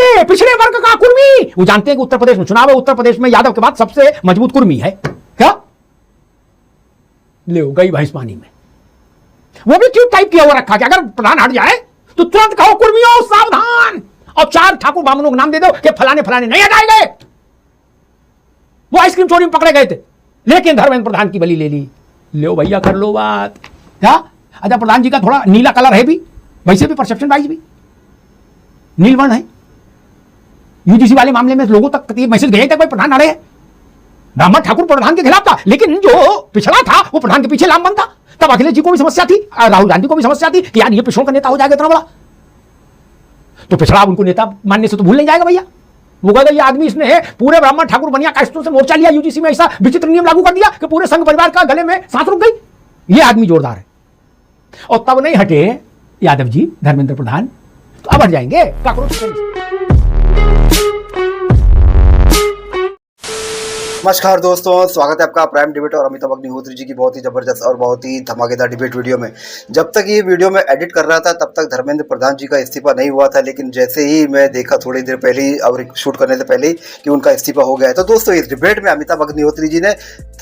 ये पिछड़े वर्ग का कुर्मी। वो जानते हैं कि उत्तर प्रदेश में चुनाव है, उत्तर प्रदेश में यादव के बाद सबसे मजबूत कुर्मी है क्या? ले गई भैंस पानी में। वो भी क्यों टाइप किया हुआ रखा कि अगर प्रधान हट जाए तो तुरंत कहो कुर्मियों सावधान, और 4 ठाकुर बामनों को नाम दे दो कि फलाने फलाने नहीं हटाएंगे। वो आइसक्रीम चोरी में पकड़े गए थे, लेकिन धर्मेंद्र प्रधान की बलि ले ली। लो भैया कर लो बात क्या? अच्छा, प्रधान जी का थोड़ा नीला कलर है भी, वैसे भी परसेप्शन वाइज भी नीलवर्ण है। यूजीसी वाले मामले में लोगों तक ये मैसेज गए थे कोई प्रधान अड़े है। ब्राह्मण ठाकुर प्रधान के खिलाफ था, लेकिन जो पिछड़ा था वो प्रधान के पीछे लामबंद था। तब अखिलेश जी को भी समस्या थी, राहुल गांधी को भी समस्या थी कि यार ये पिछड़ों का नेता हो जाएगा इतना बड़ा, तो पिछड़ा उनको नेता मानने से तो भूल नहीं जाएगा भैया। वो कहता ये आदमी इसने है पूरे ब्राह्मण ठाकुर बनिया कास्टों से मोर्चा लिया, यूजीसी में ऐसा विचित्र नियम लागू कर दिया कि पूरे संघ परिवार का गले में सांस रुक गई। ये आदमी जोरदार है। और तब नहीं हटे यादव जी, धर्मेंद्र प्रधान, तो अब हट जाएंगे काकरोच। नमस्कार दोस्तों, स्वागत है आपका प्राइम डिबेट और अमिताभ अग्निहोत्री जी की बहुत ही जबरदस्त और बहुत ही धमाकेदार डिबेट वीडियो में। जब तक ये वीडियो में एडिट कर रहा था तब तक धर्मेंद्र प्रधान जी का इस्तीफा नहीं हुआ था, लेकिन जैसे ही मैं देखा थोड़ी देर पहले ही और शूट करने से पहले ही कि उनका इस्तीफा हो गया है। तो दोस्तों, इस डिबेट में अमिताभ अग्निहोत्री जी ने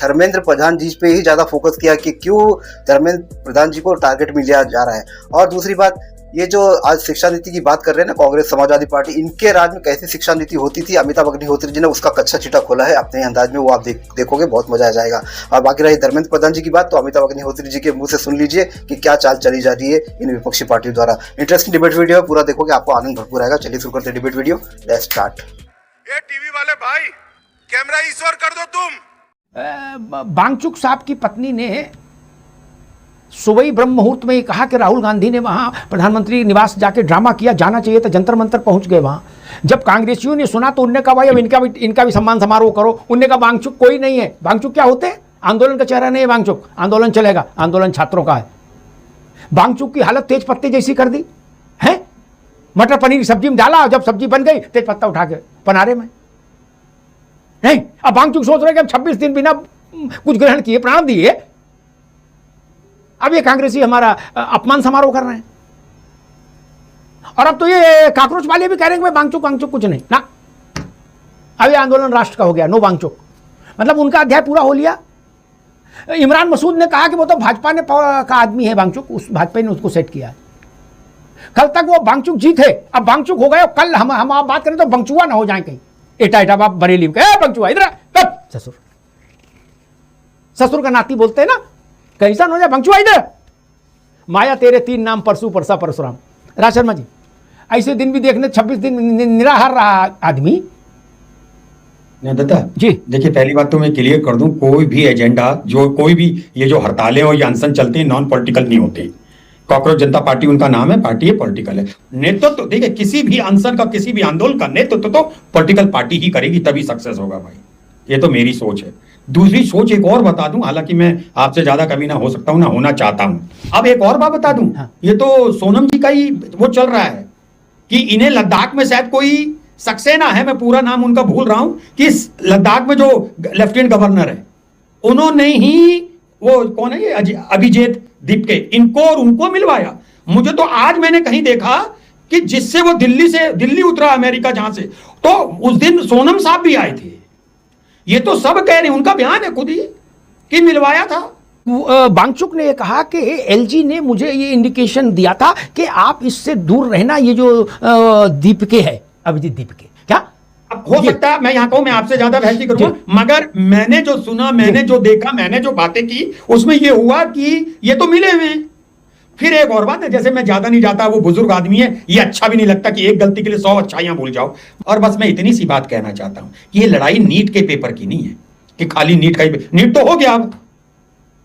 धर्मेंद्र प्रधान जी पे ही ज़्यादा फोकस किया कि क्यों धर्मेंद्र प्रधान जी को टारगेट में लिया जा रहा है। और दूसरी बात, ये जो आज शिक्षा नीति की बात कर रहे हैं ना, कांग्रेस समाजवादी पार्टी, इनके राज में कैसी शिक्षा नीति होती थी, अमिताभ अग्निहोत्री जी ने उसका कच्चा चिटा खोला है अपने अंदाज में। वो आप देखोगे, बहुत मजा आ जाएगा। और बाकी रही धर्मेंद्र प्रधान जी की बात, तो अमिताभ अग्निहोत्री जी के मुंह से सुन लीजिए कि क्या चाल चली जा रही है इन विपक्षी पार्टियों द्वारा। इंटरेस्टिंग डिबेट वीडियो है, पूरा देखोगे आपको आनंद भरपूर आएगा। चलिए शुरू करते हैं डिबेट वीडियो। Let's start. ये टीवी वाले भाई, कैमरा ईश्वर कर दो तुम। बांगचुक साहब की पत्नी ने सुबह ब्रह्म मुहूर्त में कहा कि राहुल गांधी ने वहां प्रधानमंत्री निवास जाके ड्रामा किया, जाना चाहिए था, जंतर मंतर पहुंच गए वहां। जब कांग्रेसियों ने सुना तो उनने कहा भाई अब इनका भी सम्मान समारोह करो। उनने कहा बांगचुक कोई नहीं है। बांगचुक क्या होते हैं? आंदोलन का चेहरा नहीं है बांगचुक। आंदोलन चलेगा, आंदोलन छात्रों का है। बांगचुक की हालत तेज पत्ते जैसी कर दी है। मटर पनीर की सब्जी में डाला, जब सब्जी बन गई तेज पत्ता उठा के पनारे में नहीं। अब बांगचुक सोच रहे कि अब 26 दिन बिना कुछ ग्रहण किए प्राण दिए, अब ये कांग्रेसी हमारा अपमान समारोह कर रहे हैं। और अब तो ये काकरोच वाले भी कह रहे हैं कि भाई बांगचुक बांगचुक कुछ नहीं ना। अब ये आंदोलन राष्ट्र का हो गया, नो बांगचुक। मतलब उनका अध्याय पूरा हो लिया। इमरान मसूद ने कहा कि वो तो भाजपा ने का आदमी है बांगचुक, उस भाजपा ने उसको सेट किया। कल तक वो बांगचुक जी थे, अब बांगचुक हो गए। कल हम आप बात करें तो बंगचुआ ना हो जाए कहीं। एटा एटा बाप बरेली बंगचुआ इधर ससुर, ससुर का नाती बोलते हैं ना, कैसा हो जाए बंगचुआ इधर। माया तेरे 3 नाम परसू परसा परशुराम। राज शर्मा जी, ऐसे दिन भी देखने 26 दिन निराहार रहा आदमी। नहीं दादा जी देखिए, पहली बात तो मैं क्लियर कर दूं, कोई भी एजेंडा जो कोई भी ये जो हड़तालें और अनशन चलते हैं नॉन पॉलिटिकल नहीं होते। कांग्रेस जनता पार्टी उनका नाम है, पार्टी है, पॉलिटिकल है। नेतृत्व तो देखिए, किसी भी अनशन का, किसी भी आंदोलन का नेतृत्व तो पॉलिटिकल पार्टी ही करेगी, तभी सक्सेस होगा भाई। ये तो मेरी सोच है। दूसरी सोच एक और बता दूं, हालांकि मैं आपसे ज्यादा कभी ना हो सकता हूं, ना होना चाहता हूं। अब एक और बात बता दूं, ये तो सोनम जी का ही वो चल रहा है कि इन्हें लद्दाख में शायद कोई सक्सेना है, मैं पूरा नाम उनका भूल रहा हूं, कि लद्दाख में जो लेफ्टिनेंट गवर्नर है उन्होंने ही, वो कौन है ये अभिजीत दीपके, इनको और उनको मिलवाया। मुझे तो आज मैंने कहीं देखा कि जिससे वो दिल्ली उतरा अमेरिका, जहां से, तो उस दिन सोनम साहब भी आए थे। ये तो सब कह रहे हैं, उनका बयान है खुद ही कि मिलवाया था। बांगचुक ने कहा कि एलजी ने मुझे ये इंडिकेशन दिया था कि आप इससे दूर रहना, ये जो दीपके है, अभिजीत दीपके। क्या अब हो सकता है मैं यहाँ कहूं, मैं आपसे ज्यादा बहस नहीं करूंगा, मगर मैंने जो सुना, मैंने जो देखा, मैंने जो बातें की, उसमें ये हुआ कि ये तो मिले हुए हैं। फिर एक और बात है, जैसे मैं ज्यादा नहीं जाता, वो बुजुर्ग आदमी है, ये अच्छा भी नहीं लगता कि एक गलती के लिए 100 अच्छाइयां भूल जाओ। और बस मैं इतनी सी बात कहना चाहता हूं कि ये लड़ाई नीट के पेपर की नहीं है कि खाली नीट का ही, नीट तो हो गया, अब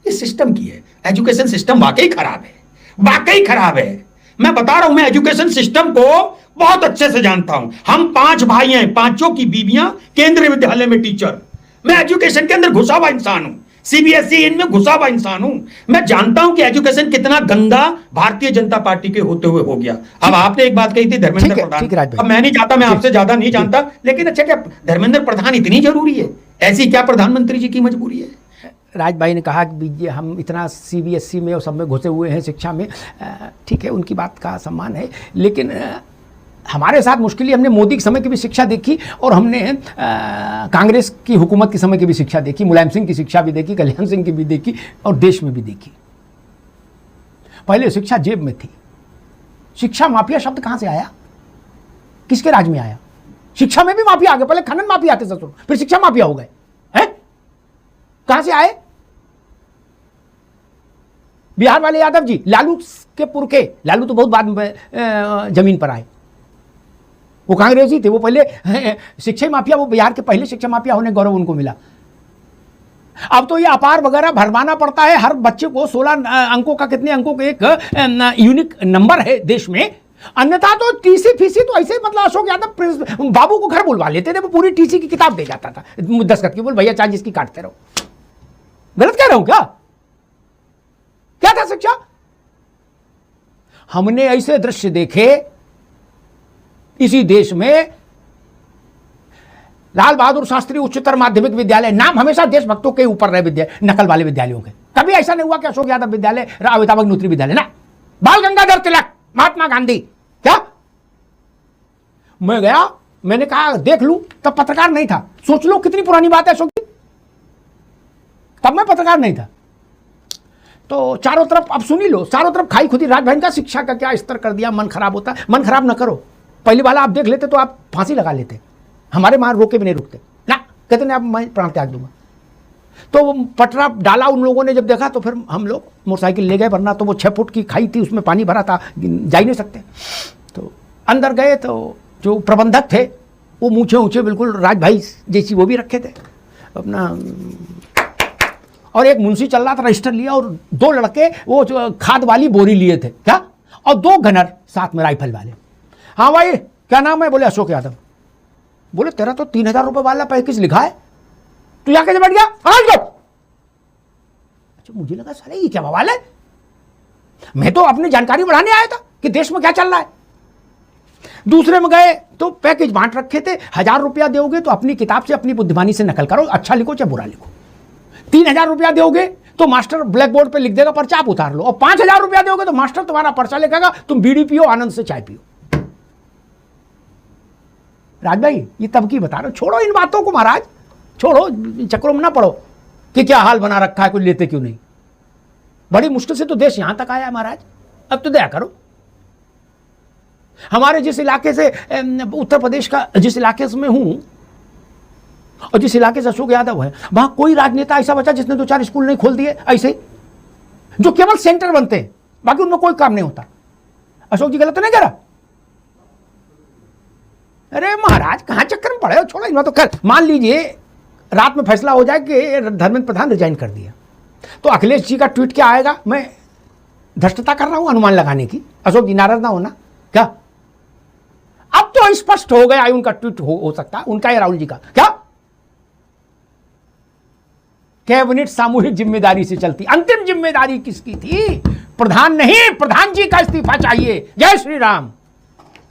ये सिस्टम की है। एजुकेशन सिस्टम वाकई खराब है, वाकई खराब है। मैं बता रहा हूं, मैं एजुकेशन सिस्टम को बहुत अच्छे से जानता हूं। हम 5 भाई हैं, 5 की बीवियां केंद्रीय विद्यालय में टीचर। मैं एजुकेशन के अंदर घुसा हुआ इंसान हूं, सीबीएसई इनमें घुसा हुआ इंसान हूं। मैं जानता हूं कि एजुकेशन कितना गंदा भारतीय जनता पार्टी के होते हुए हो गया। अब आपने एक बात कही थी धर्मेंद्र प्रधान, अब मैं नहीं चाहता, मैं आपसे ज्यादा नहीं जानता, लेकिन अच्छा, क्या धर्मेंद्र प्रधान इतनी जरूरी है? ऐसी क्या प्रधानमंत्री जी की मजबूरी है? राज भाई ने कहा कि हम इतना सीबीएसई में और सब में घुसे हुए हैं शिक्षा में, ठीक है, उनकी बात का सम्मान है, लेकिन हमारे साथ मुश्किल हमने मोदी के समय की भी शिक्षा देखी और हमने कांग्रेस की हुकूमत के समय की भी शिक्षा देखी, मुलायम सिंह की शिक्षा भी देखी, कल्याण सिंह की भी देखी और देश में भी देखी। पहले शिक्षा जेब में थी। शिक्षा माफिया शब्द कहां से आया, किसके राज में आया? शिक्षा में भी माफिया आ गए। पहले खनन माफिया थे ससुर, फिर शिक्षा माफिया हो गए हैं। कहां से आए? बिहार वाले यादव जी, लालू के पुरखे, लालू तो बहुत बाद में जमीन पर आए, वो कांग्रेसी थे, वो पहले शिक्षा माफिया, वो बिहार के पहले शिक्षा माफिया होने गौरव उनको मिला। अब तो ये अपार वगैरह भरवाना पड़ता है हर बच्चे को, 16 अंकों का, कितने अंकों का एक यूनिक नंबर है देश में। अन्यथा तो टीसी फीसी तो ऐसे, मतलब अशोक यादव बाबू को घर बुलवा लेते थे, वो पूरी टीसी की किताब दे जाता था दस्तखत की, बोल भैया चार्ज इसकी काटते रहो। गलत कह रहा हूं क्या? क्या था शिक्षा? हमने ऐसे दृश्य देखे इसी देश में। लाल बहादुर शास्त्री उच्चतर माध्यमिक विद्यालय, नाम हमेशा देशभक्तों के ऊपर रहे, विद्यालय नकल वाले विद्यालयों के। कभी ऐसा नहीं हुआ कि अशोक यादव विद्यालय, अमिताभ अग्निहोत्री विद्यालय, ना। बाल गंगाधर तिलक, महात्मा गांधी, क्या? मैं गया, मैंने कहा देख लूं, तब पत्रकार नहीं था। सोच लो कितनी पुरानी बात है अशोक जी, तब मैं पत्रकार नहीं था। तो चारों तरफ, अब सुनी लो, चारों तरफ खाई खुदी। राजभवन का शिक्षा का क्या स्तर कर दिया, मन खराब होता। मन खराब ना करो, पहली वाला आप देख लेते तो आप फांसी लगा लेते। हमारे वहां रोके भी नहीं रुकते ना, कहते नहीं अब मैं प्राण त्याग दूंगा। तो पटरा डाला उन लोगों ने, जब देखा तो फिर हम लोग मोटरसाइकिल ले गए, वरना तो वो 6 फुट की खाई थी, उसमें पानी भरा था, जा ही नहीं सकते। तो अंदर गए तो जो प्रबंधक थे वो मूछे ऊंचे बिल्कुल राज भाई जैसी वो भी रखे थे अपना, और एक मुंशी चल रहा था, रजिस्टर लिया, और 2 लड़के वो जो खाद वाली बोरी लिए थे, क्या, और 2 गनर साथ में राइफल वाले। हाँ भाई क्या नाम है? बोले अशोक यादव। बोले तेरा तो 3000 रुपए वाला पैकेज लिखा है, तू यहाँ कैसे बैठ गया? अच्छा, मुझे लगा साले ये क्या बवाल है। मैं तो अपनी जानकारी बढ़ाने आया था कि देश में क्या चल रहा है। दूसरे में गए तो पैकेज बांट रखे थे, 1000 रुपया दोगे तो अपनी किताब से अपनी बुद्धिमानी से नकल करो, अच्छा लिखो चाहे बुरा लिखो। 3000 रुपया दोगे तो मास्टर ब्लैक बोर्ड पे लिख देगा, पर्चा आप उतार लो। और 5000 रुपया दोगे तो मास्टर तुम्हारा पर्चा लिखेगा, तुम बीड़ी पियो, आनंद से चाय पियो। राज भाई ये तब की बता रहे हो, छोड़ो इन बातों को महाराज, छोड़ो, चक्रों में ना पड़ो कि क्या हाल बना रखा है, कोई लेते क्यों नहीं। बड़ी मुश्किल से तो देश यहां तक आया है महाराज, अब तो दया करो। हमारे जिस इलाके से, उत्तर प्रदेश का जिस इलाके से मैं हूं और जिस इलाके से अशोक यादव है, वहां कोई राजनेता ऐसा बचा जिसने 2-4 स्कूल नहीं खोल दिए, ऐसे जो केवल सेंटर बनते हैं, बाकी उनमें कोई काम नहीं होता। अशोक जी गलत तो नहीं कह रहा? अरे महाराज कहां चक्कर में पड़े हो, छोड़ो इन बातों। खैर मान लीजिए रात में फैसला हो जाए कि धर्मेंद्र प्रधान रिजाइन कर दिया, तो अखिलेश जी का ट्वीट क्या आएगा? मैं धृष्टता कर रहा हूं अनुमान लगाने की, अशोक जी नाराज ना होना क्या? अब तो स्पष्ट हो गया उनका ट्वीट हो सकता है, उनका या राहुल जी का। क्या कैबिनेट सामूहिक जिम्मेदारी से चलती, अंतिम जिम्मेदारी किसकी थी? प्रधान नहीं, प्रधान जी का इस्तीफा चाहिए, जय श्री राम।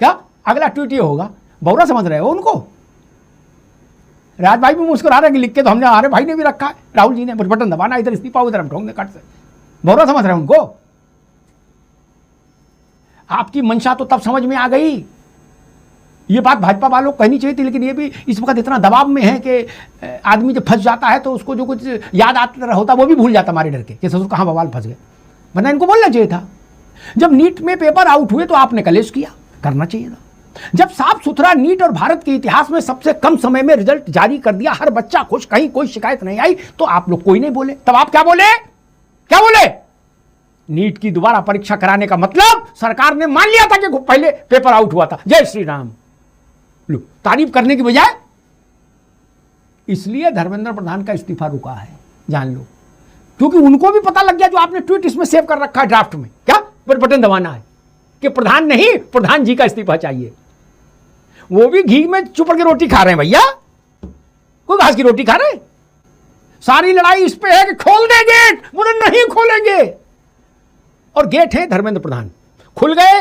क्या अगला ट्वीट ये होगा? बौरा समझ रहे हो उनको? राज भाई भी मुस्कुरा रहे कि लिख के तो हमने, हमारे भाई ने भी रखा है, राहुल जी ने बटन दबाना, इधर इस्तीफा, उधर हम ठोंकने कट से। बौरा समझ रहे हैं उनको? आपकी मंशा तो तब समझ में आ गई। ये बात भाजपा वालों को कहनी चाहिए थी, लेकिन ये भी इस वक्त इतना दबाव में है कि आदमी जब फंस जाता है तो उसको जो कुछ याद आता होता वो भी भूल जाता हमारे डर के, कि ससुर कहाँ बवाल फंस गए। वरना इनको बोलना चाहिए था। जब नीट में पेपर आउट हुए तो आपने कलेश किया, करना चाहिए था। जब साफ सुथरा नीट और भारत के इतिहास में सबसे कम समय में रिजल्ट जारी कर दिया, हर बच्चा खुश, कहीं कोई शिकायत नहीं आई, तो आप लोग कोई नहीं बोले। तब आप क्या बोले? क्या बोले? नीट की दोबारा परीक्षा कराने का मतलब सरकार ने मान लिया था कि पहले पेपर आउट हुआ था। जय श्री राम। लो, तारीफ करने की बजाय। इसलिए धर्मेंद्र प्रधान का इस्तीफा रुका है, जान लो, क्योंकि उनको भी पता लग गया जो आपने ट्वीट इसमें सेव कर रखा है ड्राफ्ट में, क्या बटन दबाना है कि प्रधान नहीं, प्रधान जी का इस्तीफा चाहिए। वो भी घी में चुपड़ के रोटी खा रहे हैं भैया, कोई घास की रोटी खा रहे हैं। सारी लड़ाई इस पे है कि खोल दे गेट, बोले नहीं खोलेंगे। और गेट है धर्मेंद्र प्रधान, खुल गए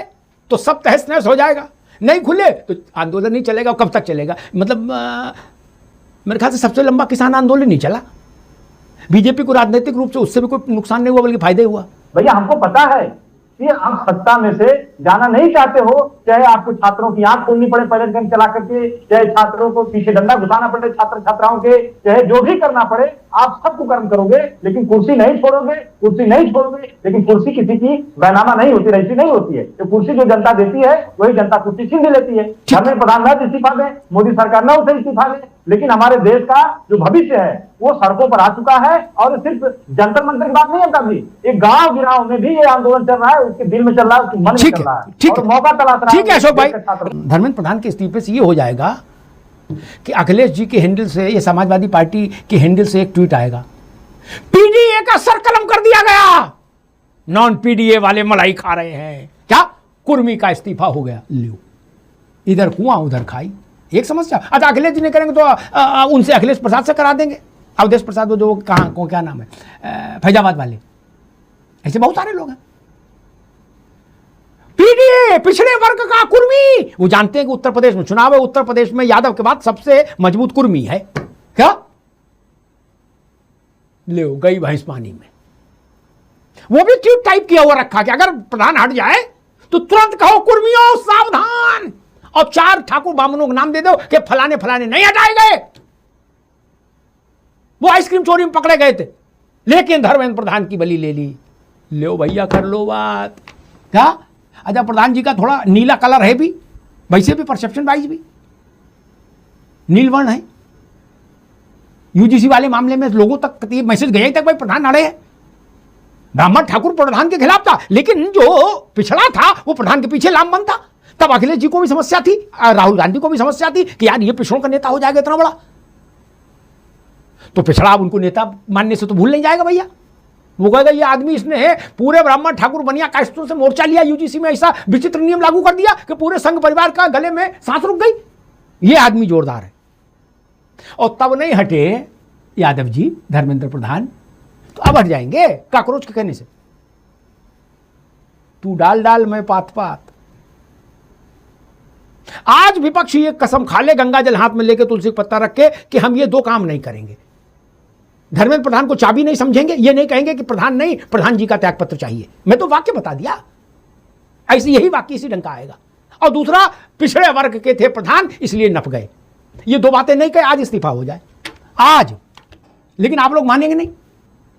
तो सब तहस नहस हो जाएगा, नहीं खुले तो आंदोलन नहीं चलेगा। कब तक चलेगा? मतलब मेरे ख्याल से सबसे लंबा किसान आंदोलन नहीं चला। बीजेपी को राजनीतिक रूप से उससे भी कोई नुकसान नहीं हुआ, बल्कि फायदे हुआ। भैया हमको पता है कि आप सत्ता में से जाना नहीं चाहते हो, चाहे आपको छात्रों की आंख खोलनी पड़े पैलेट गन चला करके, चाहे छात्रों को पीछे डंडा घुसाना पड़े छात्र छात्राओं के, चाहे जो भी करना पड़े, आप सबको कर्म करोगे, लेकिन कुर्सी नहीं छोड़ोगे, कुर्सी नहीं छोड़ोगे। लेकिन कुर्सी किसी की बैनामा नहीं होती, रईसी नहीं होती है। तो कुर्सी जो जनता देती है वही जनता कुर्सी छीन लेती है। धर्मेंद्र प्रधान न इस्तीफा दें, मोदी सरकार न उसे इस्तीफा दे, लेकिन हमारे देश का जो भविष्य है वो सड़कों पर आ चुका है। और सिर्फ जंतर मंतर की बात नहीं है, अभी एक गांव गिराव में भी ये आंदोलन चल रहा है, उसके दिल में चल रहा है, उसके मन में चल रहा है, ठीक और मौका तलाश रहा है। ठीक है अशोक भाई, धर्मेंद्र प्रधान के इस्तीफे से ये हो जाएगा कि अखिलेश जी के हैंडल से, ये समाजवादी पार्टी के हैंडल से एक ट्वीट आएगा, पीडीए का सर कलम कर दिया गया, नॉन पीडीए वाले मलाई खा रहे हैं। क्या कुर्मी का इस्तीफा हो गया, लो इधर कुआं उधर खाई, एक समस्या। अच्छा अखिलेश जी ने करेंगे तो उनसे अखिलेश प्रसाद से करा देंगे, अवधेश प्रसाद वो जो कहाँ को क्या नाम है, फैजाबाद वाले, ऐसे बहुत सारे लोग हैं। पीडीए पिछड़े वर्ग का कुर्मी, वो जानते हैं कि उत्तर प्रदेश में चुनाव है, उत्तर प्रदेश में यादव के बाद सबसे मजबूत कुर्मी है। क्या ले गई भैंस पानी में, वो भी ट्वीट टाइप किया हुआ रखा कि अगर प्रधान हट जाए तो तुरंत कहो कुर्मियों सावधान, और 4 ठाकुर बामनों का नाम दे दो कि फलाने फलाने नहीं हटाए गए, वो आइसक्रीम चोरी में पकड़े गए थे, लेकिन धर्मेंद्र प्रधान की बलि ले ली। लो भैया कर लो बात। क्या अच्छा प्रधान जी का थोड़ा नीला कलर है भी, वैसे भी परसेप्शन वाइज भी नीलवर्ण है। यूजीसी वाले मामले में लोगों तक ये मैसेज गया ही तक भाई प्रधान अड़े हैं। ब्राह्मण ठाकुर प्रधान के खिलाफ था, लेकिन जो पिछड़ा था वो प्रधान के पीछे लामबंद था। तब अखिलेश जी को भी समस्या थी, राहुल गांधी को भी समस्या थी कि यार ये पिछड़ों का नेता हो जाएगा इतना बड़ा, तो पिछड़ा अब उनको नेता मानने से तो भूल नहीं जाएगा भैया। वो कहेगा ये आदमी, इसने पूरे ब्राह्मण ठाकुर बनिया कायस्थों से मोर्चा लिया, यूजीसी में ऐसा विचित्र नियम लागू कर दिया कि पूरे संघ परिवार का गले में सांस रुक गई, ये आदमी जोरदार है। और तब नहीं हटे यादव जी, धर्मेंद्र प्रधान, तो अब हट जाएंगे काकरोच के कहने से। तू डाल डाल मैं पात पात। आज विपक्ष ये कसम खा ले गंगा जल हाथ में लेके तुलसी का पत्ता रख के कि हम ये 2 काम नहीं करेंगे। धर्मेंद्र प्रधान को चाबी नहीं समझेंगे, ये नहीं कहेंगे कि प्रधान नहीं, प्रधान जी का त्यागपत्र चाहिए। मैं तो वाक्य बता दिया, ऐसे यही वाक्य इसी ढंग का आएगा। और दूसरा, पिछड़े वर्ग के थे प्रधान इसलिए नप गए, ये 2 बातें नहीं कहे, आज इस्तीफा हो जाए आज। लेकिन आप लोग मानेंगे नहीं,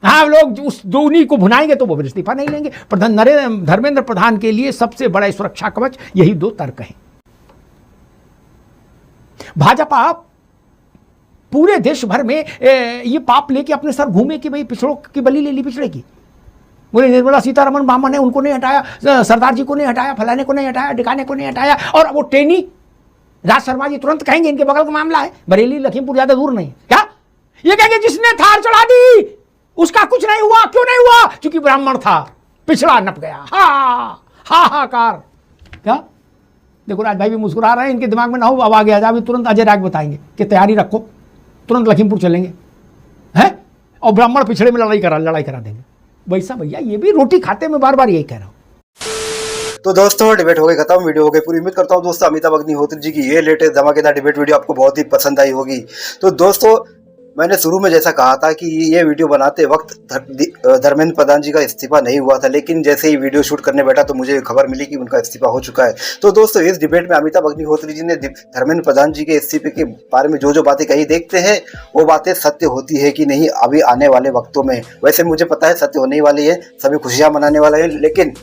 हाँ लोग उस दोनी को भुनाएंगे तो वो फिर इस्तीफा नहीं लेंगे। धर्मेंद्र प्रधान के लिए सबसे बड़ा सुरक्षा कवच यही 2 तर्क हैं। भाजपा पूरे देश भर में ये पाप लेके अपने सर घूमे कि भाई पिछड़ों की बलि ले ली, पिछड़े की। बोले निर्मला सीतारमण बामन है, उनको नहीं हटाया, सरदार जी को नहीं हटाया, फलाने को नहीं हटाया, टिकाने को नहीं हटाया। और वो टेनी राज शर्मा जी तुरंत कहेंगे इनके बगल का मामला है, बरेली लखीमपुर ज्यादा दूर नहीं। क्या ये कहेंगे जिसने थार चढ़ा दी उसका कुछ नहीं हुआ, क्यों नहीं हुआ? क्योंकि ब्राह्मण था, पिछड़ा नप गया। हाहाकार। क्या देखो राज भाई भी मुस्कुरा रहे हैं, इनके दिमाग में ना हो अब आ गया, अभी तुरंत अजय राग बताएंगे कि तैयारी रखो, तुरंत लखीमपुर चलेंगे हैं, और ब्राह्मण पिछड़े में लड़ाई करा देंगे। वैसा भैया ये भी रोटी खाते में बार बार यही कह रहा हूं। तो दोस्तों डिबेट हो गई खत्म, वीडियो हो गई पूरी। उम्मीद करता हूं दोस्तों अमिताभ अग्निहोत्री जी की ये लेटेस्ट धमाकेदार डिबेट वीडियो आपको बहुत ही पसंद आई होगी। तो दोस्तों मैंने शुरू में जैसा कहा था कि ये वीडियो बनाते वक्त धर्मेंद्र प्रधान जी का इस्तीफा नहीं हुआ था, लेकिन जैसे ही वीडियो शूट करने बैठा तो मुझे खबर मिली कि उनका इस्तीफा हो चुका है। तो दोस्तों इस डिबेट में अमिताभ अग्निहोत्री जी ने धर्मेंद्र प्रधान जी के इस्तीफे के बारे में जो बातें कही, देखते हैं वो बातें सत्य होती है कि नहीं अभी आने वाले वक्तों में। वैसे मुझे पता है सत्य होने वाली है, सभी खुशियां मनाने वाले हैं, लेकिन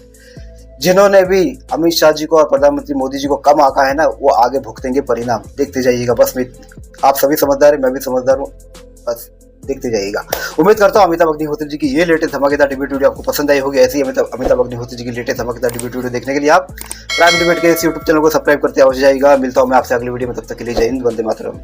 जिन्होंने भी अमित शाह जी को और प्रधानमंत्री मोदी जी को कम आंका है ना, वो आगे भुगतेंगे परिणाम, देखते जाइएगा। बस आप सभी समझदार हैं, मैं भी समझदार हूँ, बस देखते जाइएगा। उम्मीद करता हूँ अमिताभ अग्निहोत्री जी की ये लेटेस्ट धमाकेदार डिबेट वीडियो आपको पसंद आई होगी। ऐसी ही अमिताभ अग्निहोत्री जी की लेटेस्ट धमाकेदार डिबेट वीडियो देखने के लिए आप प्राइम डिबेट के इस यूट्यूब चैनल को सब्सक्राइब करते हो जाइएगा। मिलता हूँ मैं आपसे अगली वीडियो में, तब तक के लिए जय हिंद, वंदे मातरम।